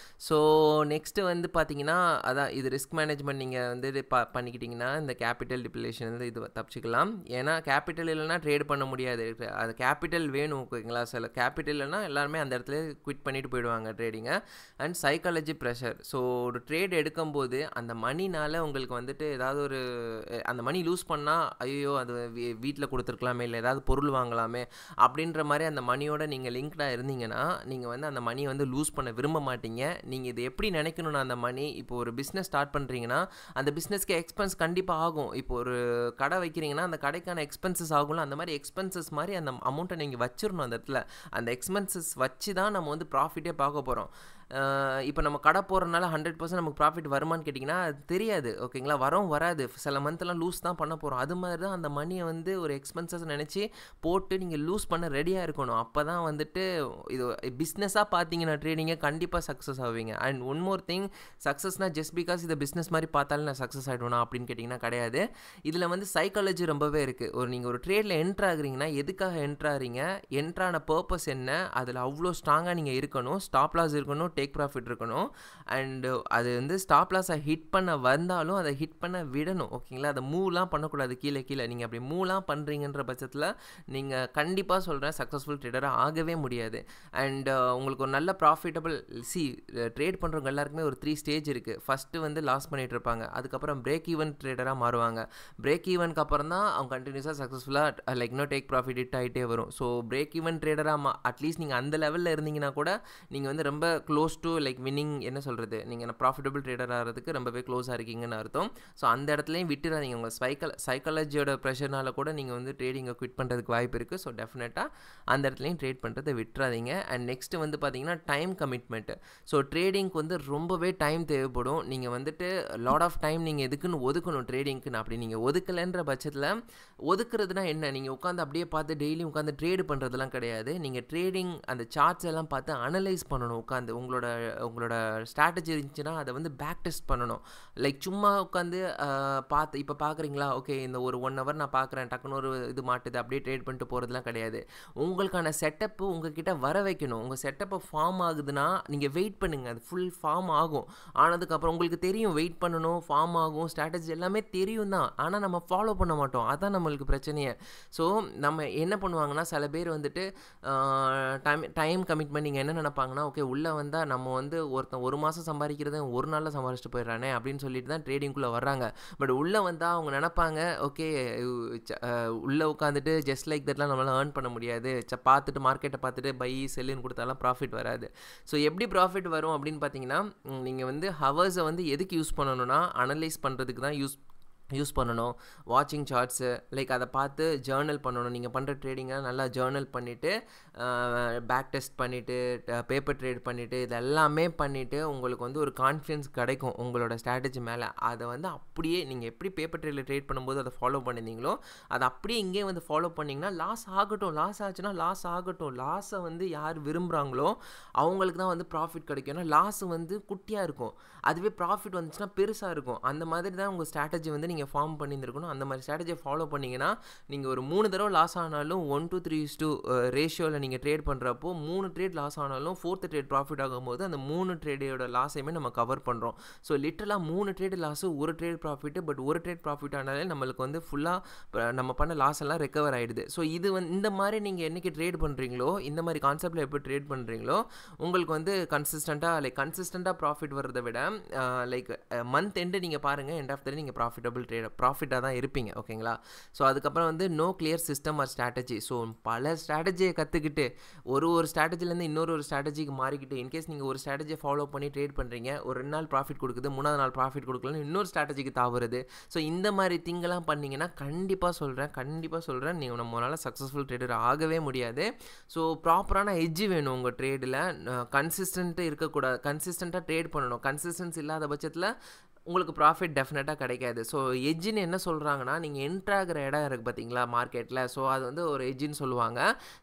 ஸோ நெக்ஸ்ட்டு வந்து பார்த்தீங்கன்னா அதான் இது ரிஸ்க் மேனேஜ்மெண்ட் நீங்கள் வந்து பண்ணிக்கிட்டிங்கன்னா இந்த கேபிட்டல் டிப்ளேஷன் வந்து இது தப்பிச்சிக்கலாம். ஏன்னா கேபிட்டல் இல்லைனா ட்ரேட் பண்ண முடியாது. அது கேபிட்டல் வேணும். ஓகேங்களா? சில கேபிட்டல் இல்லைனா எல்லாருமே அந்த இடத்துல குவிட் பண்ணிட்டு போயிடுவாங்க ட்ரேடிங்கை. And psychology pressure. ஸோ ஒரு ட்ரேட் எடுக்கும்போது அந்த மணினால் உங்களுக்கு வந்துட்டு ஏதாவது ஒரு அந்த மணி லூஸ் பண்ணால் ஐயோ அது வீட்டில் கொடுத்துருக்கலாமே இல்லை ஏதாவது பொருள் வாங்கலாமே அப்படின்ற மாதிரி அந்த மணியோட நீங்கள் லிங்க்டாக இருந்தீங்கன்னா நீங்கள் வந்து அந்த மணியை வந்து லூஸ் பண்ண விரும்ப மாட்டீங்க. நீங்கள் இது எப்படி நினைக்கணும்னா அந்த மணி இப்போ ஒரு பிஸ்னஸ் ஸ்டார்ட் பண்ணுறீங்கன்னா அந்த பிஸ்னஸ்க்கு எக்ஸ்பென்ஸ் கண்டிப்பாக ஆகும். இப்போ ஒரு கடை வைக்கிறீங்கன்னா அந்த கடைக்கான எக்ஸ்பென்சஸ் ஆகும்ல, அந்த மாதிரி எக்ஸ்பென்சஸ் மாதிரி அந்த அமௌண்ட்டை நீங்கள் வச்சிடணும் அந்த இடத்துல. அந்த எக்ஸ்பென்சஸ் வச்சு தான் நம்ம வந்து ப்ராஃபிட்டே பார்க்க போகிறோம். இப்போ நம்ம கடை போகிறனால 100% நமக்கு ப்ராஃபிட் வருமானு கேட்டிங்கன்னா அது தெரியாது. ஓகேங்களா? வராது. சில மந்த்லாம் லூஸ் தான் பண்ண போகிறோம். அது மாதிரி தான் அந்த மணியை வந்து ஒரு எக்ஸ்பென்சஸ் நினச்சி போட்டு நீங்கள் லூஸ் பண்ண ரெடியாக இருக்கணும். அப்போ தான் வந்துட்டு இது பிஸ்னஸாக பார்த்தீங்கன்னா ட்ரேடிங்கை கண்டிப்பாக சக்ஸஸ் ஆவீங்க. அண்ட் ஒன் மோர் திங், சக்ஸஸ்னால் ஜஸ்ட் பிகாஸ் இதை பிஸ்னஸ் மாதிரி பார்த்தாலும் நான் சக்ஸஸ் ஆகிடுவேனா அப்படின்னு கேட்டிங்கன்னா கிடையாது. இதில் வந்து சைக்காலஜி ரொம்பவே இருக்குது. நீங்கள் ஒரு ட்ரேடில் என்ட்ரு ஆகுறீங்கன்னா எதுக்காக என்ட்ரு ஆகிறீங்க, என்ட்ரான பர்பஸ் என்ன, அதில் அவ்வளோ ஸ்ட்ராங்காக நீங்கள் இருக்கணும். ஸ்டாப் லாஸ் இருக்கணும், டேக் ப்ராஃபிட் இருக்கணும். அண்டு அது வந்து ஸ்டாப் லாஸை ஹிட் பண்ண வந்தாலும் அதை ஹிட் பண்ண விடணும். ஓகேங்களா? அதை மூவ்லாம் பண்ணக்கூடாது. கீழே நீங்கள் அப்படி மூவ்லாம் பண்ணுறீங்கன்ற பட்சத்தில் நீங்கள் கண்டிப்பாக சொல்கிறேன் சக்ஸஸ்ஃபுல் ட்ரேடராக ஆகவே முடியாது. அண்ட் உங்களுக்கு ஒரு நல்ல ப்ராஃபிட்டபிள் ட்ரேட் பண்ணுறவங்க எல்லாருக்குமே ஒரு 3 ஸ்டேஜ் இருக்குது. ஃபஸ்ட்டு வந்து லாஸ் பண்ணிகிட்டு இருப்பாங்க. அதுக்கப்புறம் பிரேக் ஈவன் ட்ரேடராக மாறுவாங்க. பிரேக் ஈவனுக்கு அப்புறம் தான் அவங்க கண்டினியூஸாக சக்ஸஸ்ஃபுல்லாக லைக் டேக் ப்ராஃபிட் ஹிட் ஆகிட்டே வரும். ஸோ பிரேக் ஈவன் ட்ரேடராக அட்லீஸ்ட் நீங்கள் அந்த லெவலில் இருந்தீங்கன்னா கூட நீங்கள் வந்து ரொம்ப க்ளோஸ் டு லைக் வின்னிங், என்ன சொல்கிறது, நீங்கள் ப்ராஃபிட்டபிள் ட்ரேடர் ஆகிறதுக்கு ரொம்பவே க்ளோஸாக இருக்கீங்கன்னு அர்த்தம். ஸோ அந்த இடத்துலையும் விட்டுறாதீங்க. உங்கள் சைக்காலஜியோட ப்ரெஷர்னால கூட நீங்கள் வந்து ட்ரேடிங்கை குவிட் பண்ணுறதுக்கு வாய்ப்பு இருக்குது. ஸோ டெஃபினட்டாக அந்த இடத்துலையும் ட்ரேட் பண்ணுறதை விட்டுறாதீங்க. அண்ட் நெக்ஸ்ட்டு வந்து பார்த்தீங்கன்னா டைம் கமிட்மெண்ட்டு. ஸோ ட்ரேடிங்க்கு வந்து ரொம்பவே டைம் தேவைப்படும். நீங்கள் வந்துட்டு லாட் ஆஃப் டைம் நீங்கள் எதுக்குன்னு ஒதுக்கணும் ட்ரேடிங்க்குன்னு. அப்படி நீங்கள் ஒதுக்கலைன்ற பட்சத்தில் ஒதுக்குறதுனா என்ன, நீங்கள் உட்காந்து அப்படியே பார்த்து டெய்லியும் உட்காந்து ட்ரேடு பண்ணுறதுலாம் கிடையாது. நீங்கள் ட்ரேடிங் அந்த சார்ட்ஸ் எல்லாம் பார்த்து அனலைஸ் பண்ணணும். உட்காந்து உங்களோட ஸ்ட்ராட்டஜி இருந்துச்சுன்னா அதை வந்து பேக் டெஸ்ட் பண்ணணும். லைக் சும்மா உட்காந்து பார்த்து இப்போ பார்க்குறீங்களா, ஓகே இந்த ஒரு 1 hour நான் பார்க்குறேன், டக்குன்னு ஒரு இது மாட்டுது அப்படியே ட்ரேட் பண்ணிட்டு போகிறதுலாம் கிடையாது. உங்களுக்கான செட்டப்பு உங்ககிட்ட வர வைக்கணும். உங்கள் செட்டப்பை ஃபார்ம் ஆகுதுன்னா நீங்கள் வெயிட் பண்ணுங்கள். அது ஃபுல் ஃபார்ம் ஆகும். ஆனதுக்கப்புறம் உங்களுக்கு தெரியும் வெயிட் பண்ணணும், ஃபார்ம் ஆகும், ஸ்ட்ராட்டஜி எல்லாமே தெரியும் தான். ஆனால் நம்ம ஃபாலோ பண்ண மாட்டோம். அதான் நம்மளுக்கு பிரச்சனையே. ஸோ நம்ம என்ன பண்ணுவாங்கன்னா சில பேர் வந்துட்டு டைம் கமிட்மெண்ட் நீங்கள் என்ன நினைப்பாங்கன்னா, ஓகே உள்ளே வந்தால் நம்ம வந்து ஒருத்தன் 1 மாதம் சம்பாதிக்கிறத 1 நாளில் சம்பாதிச்சுட்டு போயிடறானே அப்படின்னு சொல்லிட்டு தான் ட்ரேடிங்குள்ளே வர்றாங்க. பட் உள்ளே வந்தால் அவங்க நினைப்பாங்க, ஓகே உள்ளே உட்காந்துட்டு ஜஸ்ட் லைக் தட்லாம் நம்மளால் ஏர்ன் பண்ண முடியாது, பார்த்துட்டு மார்க்கெட்டை பார்த்துட்டு பை செல்லுன்னு கொடுத்தாலாம் ப்ராஃபிட் வராது. ஸோ எப்படி ப்ராஃபிட் வரும் அப்படின்னு பார்த்தீங்கன்னா, நீங்கள் வந்து ஹவர்ஸை வந்து எதுக்கு யூஸ் பண்ணணும்னா அனலைஸ் பண்ணுறதுக்கு தான் யூஸ் பண்ணணும். வாட்சிங் சார்ட்ஸு லைக் அதை பார்த்து ஜேர்னல் பண்ணணும். நீங்கள் பண்ணுற ட்ரேடிங்கை நல்லா ஜேர்னல் பண்ணிவிட்டு பேக் டெஸ்ட் பண்ணிவிட்டு பேப்பர் ட்ரேட் பண்ணிவிட்டு இதெல்லாமே பண்ணிவிட்டு உங்களுக்கு வந்து ஒரு கான்ஃபிடன்ஸ் கிடைக்கும் உங்களோட ஸ்ட்ராட்டஜி மேலே. அதை வந்து அப்படியே நீங்கள் எப்படி பேப்பர் ட்ரேடில் ட்ரேட் பண்ணும்போது அதை ஃபாலோ பண்ணியிருந்தீங்களோ அதை அப்படியே இங்கே வந்து ஃபாலோ பண்ணிங்கன்னா லாஸ் ஆச்சுன்னா லாஸ் ஆகட்டும். லாஸை வந்து யார் விரும்புகிறாங்களோ அவங்களுக்கு தான் வந்து ப்ராஃபிட் கிடைக்கும். ஏன்னா லாஸ் வந்து குட்டியாக இருக்கும், அதுவே ப்ராஃபிட் வந்துச்சுன்னா பெருசாக இருக்கும். அந்த மாதிரி தான் உங்கள் ஸ்ட்ராட்டஜி வந்து நீங்கள் ஃபார்ம் பண்ணியிருந்துருக்கணும். அந்த மாதிரி ஸ்ட்ராட்டஜியை ஃபாலோ பண்ணிங்கன்னா நீங்கள் ஒரு 3 தடவை லாஸ் ஆனாலும் 1:3 ரேஷியோவில் நீங்கள் ட்ரேட் பண்ணுறப்போ 3 ட்ரேட் லாஸ் ஆனாலும் 4th ட்ரேட் ப்ராஃபிட் ஆகும்போது அந்த 3 ட்ரேடோட லாஸையுமே நம்ம கவர் பண்ணுறோம். ஸோ லிட்டரலாக 3 ட்ரேட் லாஸு, ஒரு ட்ரேட் ப்ராஃபிட்டு. பட் ஒரு ட்ரேட் ப்ராஃபிட் ஆனாலே நம்மளுக்கு வந்து ஃபுல்லாக நம்ம பண்ண லாஸ் எல்லாம் ரெக்கவர் ஆகிடுது. ஸோ இது வந்து இந்த மாதிரி நீங்கள் என்றைக்கு ட்ரேட் பண்ணுறீங்களோ, இந்த மாதிரி கான்செப்டில் எப்போ ட்ரேட் பண்ணுறீங்களோ உங்களுக்கு வந்து கன்சிஸ்டண்ட்டாக ப்ராஃபிட் வர்றதை விட மந்த் எண்டு நீங்கள் பாருங்கள், எண்ட் ஆஃப் த டே நீங்கள் ப்ராஃபிட்டாக தான் இருப்பீங்க. ஓகேங்களா? ஸோ அதுக்கப்புறம் வந்து no clear system or strategy. So பல ஸ்ட்ராட்டஜியை கற்றுக்கிட்டு ஒரு ஸ்ட்ராட்டஜிலேருந்து இன்னொரு ஸ்ட்ராட்டஜிக்கு மாறிக்கிட்டு, இன்கேஸ் நீங்கள் ஒரு ஸ்ட்ராட்டஜியை ஃபாலோ பண்ணி ட்ரேட் பண்ணுறீங்க, ஒரு 2 நாள் ப்ராஃபிட் கொடுக்குது, 3ஆவது நாள் ப்ராஃபிட் கொடுக்கலன்னு இன்னொரு ஸ்ட்ராட்டஜிக்கு தாவுறது. ஸோ இந்த மாதிரி திங்கெல்லாம் பண்ணிங்கன்னா கண்டிப்பாக சொல்கிறேன் நீங்கள் நம்மளால் சக்ஸஸ்ஃபுல் ட்ரேடர் ஆகவே முடியாது. ஸோ ப்ராப்பரான எட்ஜ் வேணும் உங்கள் ட்ரேடில். கன்சிஸ்டண்ட்டாக இருக்கக்கூடாது, கன்சிஸ்டண்ட்டாக ட்ரேட் பண்ணணும். கன்சிஸ்டன்ஸ் இல்லாத பட்சத்தில் உங்களுக்கு ப்ராஃபிட் டெஃபினட்டாக கிடைக்காது. ஸோ எட்ஜின்னு என்ன சொல்கிறாங்கன்னா, நீங்கள் என்ட்ராகிற இடம் இருக்குது பார்த்தீங்களா மார்க்கெட்டில், ஸோ அது வந்து ஒரு எட்ஜின்னு சொல்லுவாங்க.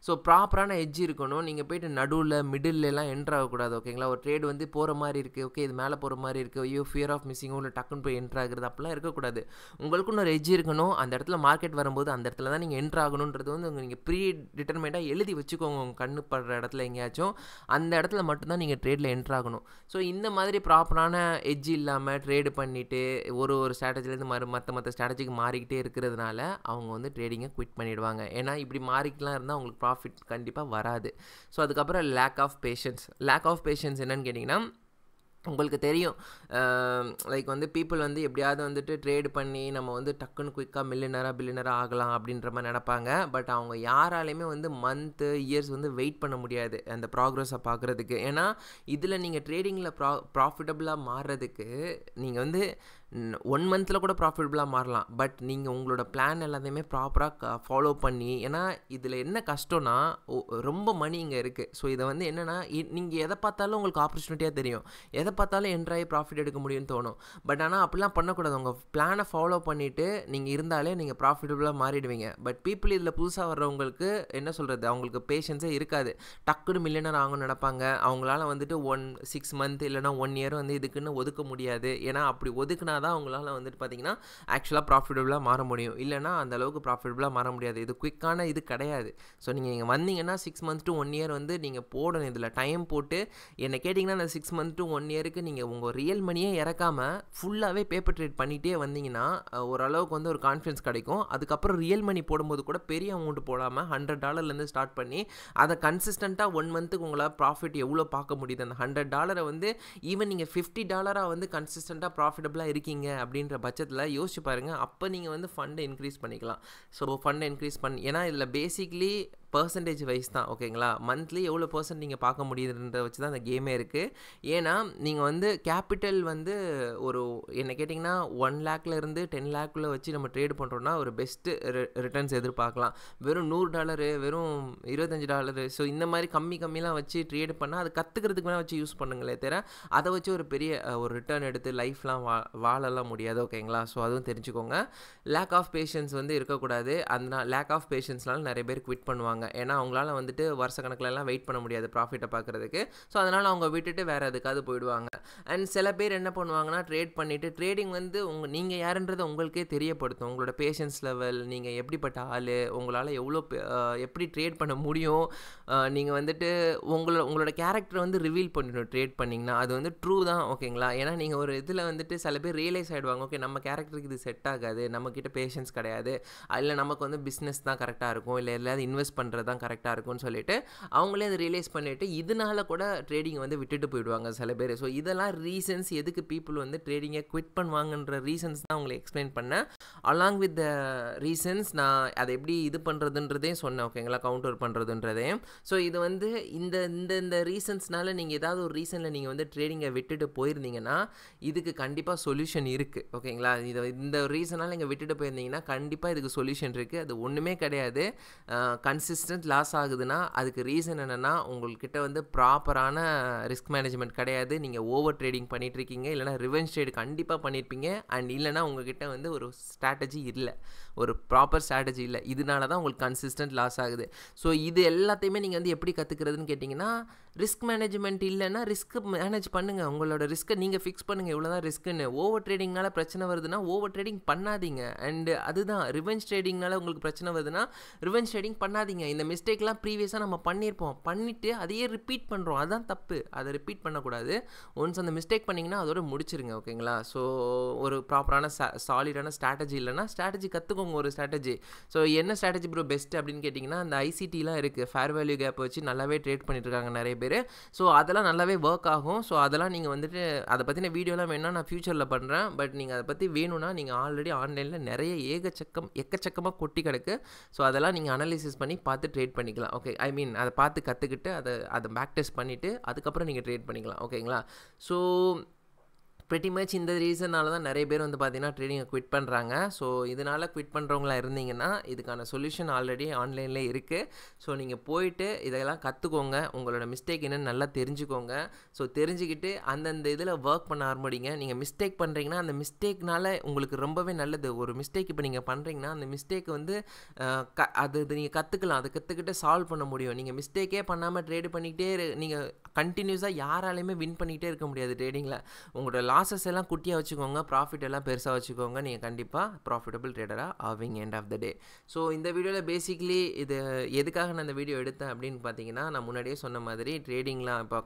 ஸோ ப்ராப்பரான எட்ஜ் இருக்கணும். நீங்கள் போய்ட்டு நடுவில் மிடில்லாம் என்ட்ராகக்கூடாது. ஓகேங்களா? ஒரு ட்ரேட் வந்து போகிற மாதிரி இருக்குது, ஓகே இது மேலே போகிற மாதிரி இருக்குது, ஐயோ ஃபியர் ஆஃப் மிஸ்ஸிங்கோ இல்லை டக்குன்னு போய் என்ட்ராகிறது அப்படிலாம் இருக்கக்கூடாது. உங்களுக்குன்னு ஒரு எட்ஜ் இருக்கணும். அந்த இடத்துல மார்க்கெட் வரும்போது அந்த இடத்துல தான் நீங்கள் என்ட்ராகணுன்றது வந்து நீங்கள் ப்ரீ டிட்டர்மைண்டாக எழுதி வச்சுக்கோங்க. உங்கள் கண்ணு படுற இடத்துல எங்கேயாச்சும் அந்த இடத்துல மட்டும்தான் நீங்கள் ட்ரேடில் என்ட்ராகணும். ஸோ இந்த மாதிரி ப்ராப்பரான எட்ஜ் இல்லாமல் ட்ரேடு பண்ணிவிட்டு ஒரு ஸ்ட்ராட்டஜிலேருந்து மற்ற ஸ்ட்ராட்டஜிக்கு மாறிக்கிட்டே இருக்கிறதுனால அவங்க வந்து ட்ரேடிங்கை குவிட் பண்ணிவிடுவாங்க. ஏன்னா இப்படி மாறிக்கலாம் இருந்தால் அவங்களுக்கு ப்ராஃபிட் கண்டிப்பாக வராது. ஸோ அதுக்கப்புறம் லேக் ஆஃப் பேஷன்ஸ் என்னன்னு கேட்டிங்கன்னா, உங்களுக்கு தெரியும் வந்து பீப்புள் வந்து எப்படியாவது வந்துட்டு ட்ரேட் பண்ணி நம்ம வந்து டக்குன்னு குயிக்காக பில்லியனராக ஆகலாம் அப்படின்ற மாதிரி நினைப்பாங்க. பட் அவங்க யாராலையுமே வந்து மந்த்து இயர்ஸ் வந்து வெயிட் பண்ண முடியாது அந்த ப்ராக்ரஸை பார்க்குறதுக்கு. ஏன்னா இதில் நீங்கள் ட்ரேடிங்கில் ப்ராஃபிட்டபுளாக மாறுறதுக்கு நீங்கள் வந்து 1 மந்தில் கூட ப்ராஃபிட்டபுளாக மாறலாம். பட் நீங்கள் உங்களோட பிளான் எல்லாத்தையுமே ப்ராப்பராக ஃபாலோ பண்ணி, ஏன்னா இதில் என்ன கஷ்டம்னா ரொம்ப மணி இங்கே இருக்குது. ஸோ இதை வந்து என்னென்னா, நீங்கள் எதை பார்த்தாலும் உங்களுக்கு ஆப்பர்ச்சுனிட்டியாக தெரியும், எதை பார்த்தாலும் என்ட்ராகி ப்ராஃபிட் எடுக்க முடியும்னு தோணும். பட் ஆனால் அப்படிலாம் பண்ணக்கூடாது. உங்கள் பிளானை ஃபாலோ பண்ணிவிட்டு நீங்கள் இருந்தாலே நீங்கள் ப்ராஃபிட்டபுளாக மாறிடுவீங்க. பட் பீப்புள் இதில் புதுசாக வர்றவங்களுக்கு என்ன சொல்கிறது, அவங்களுக்கு பேஷன்ஸே இருக்காது. டக்குன்னு மில்லியனர் ஆகணும்னு நினைப்பாங்க. அவங்களால வந்துட்டு 6 மந்த் இல்லைனா 1 இயர் வந்து இதுக்குன்னு ஒதுக்க முடியாது. ஏன்னா அப்படி ஒதுக்குனா தான் அவங்களால வந்துட்டு பார்த்தீங்கன்னா ஆக்சுவலாக ப்ராஃபிட்டபுளாக மாற முடியும். இல்லைனா அந்த அளவுக்கு ப்ராஃபிட்டபுளாக மாற முடியாது. இது குயிக்கான இது கிடையாது. ஸோ நீங்கள் இங்கே வந்தீங்கன்னா 6 மந்த் to 1 இயர் வந்து நீங்கள் போடணும். இதில் டைம் போட்டு என்ன கேட்டிங்கன்னா, அந்த 6 மந்த் to 1 இயருக்கு நீங்கள் உங்கள் ரியல் மணியே இறக்காமல் ஃபுல்லாகவே பேப்பர் ட்ரேட் பண்ணிகிட்டே வந்தீங்கன்னா ஓரளவுக்கு வந்து ஒரு கான்ஃபிடன்ஸ் கிடைக்கும். அதுக்கப்புறம் ரியல் மணி போடும்போது கூட பெரிய அமௌண்ட் போடாமல் $100 ஸ்டார்ட் பண்ணி அதை கன்சிஸ்டண்ட்டாக 1 மந்த்துக்கு உங்களால் ப்ராஃபிட் எவ்வளோ பார்க்க முடியுது. அந்த $100 வந்து ஈவன் நீங்கள் $50 வந்து கன்சிஸ்டண்ட்டாக ப்ராஃபிட்டபுளாக இருக்கீங்க அப்படின்ற பட்சத்தில் யோசிச்சு பாருங்கள். அப்போ நீங்கள் வந்து ஃபண்டை இன்க்ரீஸ் பண்ணிக்கலாம். ஸோ ஃபண்டை இன்க்ரீஸ் பண்ணி, ஏன்னா இதில் பேசிக்லி பர்சன்டேஜ் வைஸ் தான். ஓகேங்களா? மந்த்லி எவ்வளோ பர்சன்ட் நீங்கள் பார்க்க முடியுதுன்றத வச்சு தான் அந்த கேமே இருக்குது. ஏன்னா நீங்கள் வந்து கேபிட்டல் வந்து ஒரு என்ன கேட்டிங்கன்னா 1 லேக்லேருந்து 10 லேக்குள்ளே வச்சு நம்ம ட்ரேட் பண்ணுறோன்னா ஒரு பெஸ்ட்டு ரிட்டர்ன்ஸ் எதிர்பார்க்கலாம். வெறும் $100, வெறும் $25, ஸோ இந்த மாதிரி கம்மிலாம் வச்சு ட்ரேட் பண்ணால் அது கற்றுக்கிறதுக்கு வேணால் வச்சு யூஸ் பண்ணுங்களே தவிர அதை வச்சு ஒரு பெரிய ஒரு ரிட்டர்ன் எடுத்து லைஃப்லாம் வாழலாம் முடியாது. ஓகேங்களா? ஸோ அதுவும் தெரிஞ்சுக்கோங்க. லேக் ஆஃப் பேஷன்ஸ் வந்து இருக்கக்கூடாது. அந்த லேக் ஆஃப் பேஷன்ஸ்னால நிறைய பேர் குவிட் பண்ணுவாங்க. ஏன்னா அவங்களால வந்துட்டு வருஷ கணக்கிலலாம் வெயிட் பண்ண முடியாது ப்ராஃபிட்டை பார்க்குறதுக்கு. ஸோ அதனால் அவங்க விட்டுட்டு வேறு எதுக்காவது போயிடுவாங்க. அண்ட் சில பேர் என்ன பண்ணுவாங்கன்னா, ட்ரேட் பண்ணிவிட்டு ட்ரேடிங் வந்து நீங்கள் யாருன்றதை உங்களுக்கே தெரியப்படுத்தும். உங்களோட பேஷன்ஸ் லெவல், நீங்கள் எப்படிப்பட்ட ஆள், உங்களால் எப்படி ட்ரேட் பண்ண முடியும், நீங்கள் வந்துட்டு உங்களோட கேரக்டரை வந்து ரிவீல் பண்ணிடணும் ட்ரேட் பண்ணிங்கன்னா. அது வந்து ட்ரூ தான். ஓகேங்களா? ஏன்னா நீங்கள் ஒரு இதில் வந்துட்டு சில பேர் ரியலைஸ் ஆகிடுவாங்க, ஓகே நம்ம கேரக்டருக்கு இது செட் ஆகாது, நம்மக்கிட்ட பேஷன்ஸ் கிடையாது, இல்லை நமக்கு வந்து பிஸ்னஸ் தான் கரெக்டாக இருக்கும், இல்லை எல்லாரும் இன்வெஸ்ட் பண்ணுறது தான் கரெக்டாக இருக்கும்னு சொல்லிட்டு அவங்களே அதை ரியலைஸ் பண்ணிவிட்டு இதனால கூட ட்ரேடிங் வந்து விட்டுட்டு போயிடுவாங்க சில பேர். ஸோ இதெல்லாம் ரீசன்ஸ் எதுக்கு பீப்புள் வந்து ட்ரேடிங்கை குவிட் பண்ணுவாங்கன்ற ரீசன்ஸ் தான் உங்களுக்கு எக்ஸ்பிளைன் பண்ணேன். அலாங் வித் த ரீசன்ஸ் நான் அதை எப்படி இது பண்ணுறதுன்றதே சொன்னேன். ஓகேங்களா? கவுண்டர் பண்ணுறதுன்றதையும். ஸோ இது வந்து இந்த ரீசன்ஸ்னால நீங்கள் ஏதாவது ஒரு ரீசனில் நீங்கள் வந்து ட்ரேடிங்கை விட்டுட்டு போயிருந்தீங்கன்னா இதுக்கு கண்டிப்பாக சொல்யூஷன் இருக்குது. ஓகேங்களா? இந்த ரீசனால் நீங்கள் விட்டுட்டு போயிருந்தீங்கன்னா கண்டிப்பாக இதுக்கு சொல்யூஷன் இருக்குது. அது ஒன்றுமே கிடையாது. கன்சிஸ்டன்ட் லாஸ் ஆகுதுன்னா அதுக்கு ரீசன் என்னென்னா, உங்கள்கிட்ட வந்து ப்ராப்பரான ரிஸ்க் மேனேஜ்மெண்ட் கிடையாது. நீங்கள் ஓவர் ட்ரேடிங் பண்ணிகிட்ருக்கீங்க, இல்லைனா ரிவெஞ்ச் ட்ரேடு கண்டிப்பாக பண்ணியிருப்பீங்க. அண்ட் இல்லைனா உங்கள்கிட்ட வந்து ஒரு ஸ்ட்ராட்டஜி இல்லை. ஒரு ப்ராப்பர் ஸ்ட்ராட்டஜி இல்லை. இதனால தான் உங்களுக்கு கன்சிஸ்டன்ட் லாஸ் ஆகுது. ஸோ இது எல்லாத்தையுமே நீங்கள் வந்து எப்படி கற்றுக்கிறதுன்னு கேட்டிங்கன்னா, ரிஸ்க் மேனேஜ்மெண்ட் இல்லைன்னா ரிஸ்க் மேனேஜ் பண்ணுங்கள். உங்களோட ரிஸ்க்கை நீங்கள் ஃபிக்ஸ் பண்ணுங்கள், இவ்வளோ தான் ரிஸ்க்குன்னு. ஓவர் ட்ரேடிங்னால பிரச்சனை வருதுன்னா ஓவர் ட்ரேடிங் பண்ணாதீங்க. அண்டு அதுதான் ரிவெஞ்ச் ட்ரேடிங்னால உங்களுக்கு பிரச்சனை வருதுன்னா ரிவெஞ்ச் ட்ரேடிங் பண்ணாதீங்க. இந்த மிஸ்டேக்லாம் ப்ரீவியஸாக நம்ம பண்ணியிருப்போம், பண்ணிவிட்டு அதையே ரிப்பீட் பண்ணுறோம், அதுதான் தப்பு. அதை ரிப்பீட் பண்ணக்கூடாது. ஒன்ஸ் அந்த மிஸ்டேக் பண்ணிங்கன்னா அதோட முடிச்சிருங்க. ஓகேங்களா? ஸோ ஒரு ப்ராப்பரான சாலிடான ஸ்ட்ராட்டஜி இல்லைன்னா ஸ்ட்ராட்டஜி கற்றுக்கோங்க, ஒரு ஸ்ட்ராட்டஜி. ஸோ என்ன ஸ்ட்ராட்டஜி ப்ரோ பெஸ்ட் அப்படின்னு கேட்டிங்கன்னா, அந்த ஐசிடிலாம் இருக்குது, ஃபேர் வேல்யூ கேப் வச்சு நல்லாவே ட்ரேட் பண்ணிட்டு இருக்காங்க நிறைய பேர். ஸோ அதெல்லாம் நல்லாவே ஒர்க் ஆகும். ஸோ அதெல்லாம் நீங்கள் வந்துட்டு அதை பற்றின வீடியோலாம் வேணும்னா நான் ஃபியூச்சரில் பண்ணுறேன். பட் நீங்கள் அதை பற்றி வேணும்னா நீங்கள் ஆல்ரெடி ஆன்லைனில் நிறைய எக்கச்சக்கமாக கொட்டி கிடக்கு. ஸோ அதெல்லாம் நீங்கள் அனலைசிஸ் பண்ணி பார்த்து ட்ரேட் பண்ணிக்கலாம். ஓகே, ஐ மீன் அதை பார்த்து கற்றுக்கிட்டு அதை பேக் டெஸ்ட் பண்ணிவிட்டு அதுக்கப்புறம் நீங்கள் ட்ரேட் பண்ணிக்கலாம். ஓகேங்களா? ஸோ ப்ரெட்டி மச் இந்த ரீசனால தான் நிறைய பேர் வந்து பார்த்தீங்கன்னா ட்ரேடிங்கை குவிட் பண்ணுறாங்க. ஸோ இதனால் குவிட் பண்ணுறவங்களா இருந்தீங்கன்னா இதுக்கான சொல்யூஷன் ஆல்ரெடி ஆன்லைனில் இருக்குது. ஸோ நீங்கள் போயிட்டு இதெல்லாம் கற்றுக்கோங்க, உங்களோட மிஸ்டேக் என்னென்னு நல்லா தெரிஞ்சுக்கோங்க. ஸோ தெரிஞ்சுக்கிட்டு அந்தந்த இதில் ஒர்க் பண்ண ஆரம்பிங்க. நீங்கள் மிஸ்டேக் பண்ணுறீங்கன்னா அந்த மிஸ்டேக்னால உங்களுக்கு ரொம்பவே நல்லது. ஒரு மிஸ்டேக் இப்போ நீங்கள் பண்ணுறீங்கன்னா அந்த மிஸ்டேக் வந்து அது நீங்கள் கற்றுக்கலாம், அதை கற்றுக்கிட்டு சால்வ் பண்ண முடியும். நீங்கள் மிஸ்டேக்கே பண்ணாமல் ட்ரேடு பண்ணிக்கிட்டே நீங்கள் கண்டினியூஸாக யாராலையுமே வின் பண்ணிக்கிட்டே இருக்க முடியாது ட்ரேடிங்கில். உங்களோட லாஸஸ் எல்லாம் குட்டியாக வச்சுக்கோங்க, ப்ராஃபிட் எல்லாம் பெருசாக வச்சுக்கோங்க. நீங்கள் கண்டிப்பாக ப்ராஃபிட்டபிள் ட்ரேடராக ஆவீங்க end of the day. So இந்த வீடியோவில் பேசிக்லி இது எதுக்காக நான் இந்த வீடியோ எடுத்தேன் அப்படின்னு பார்த்தீங்கன்னா, நான் முன்னாடியே சொன்ன மாதிரி ட்ரேடிங்லாம் இப்போ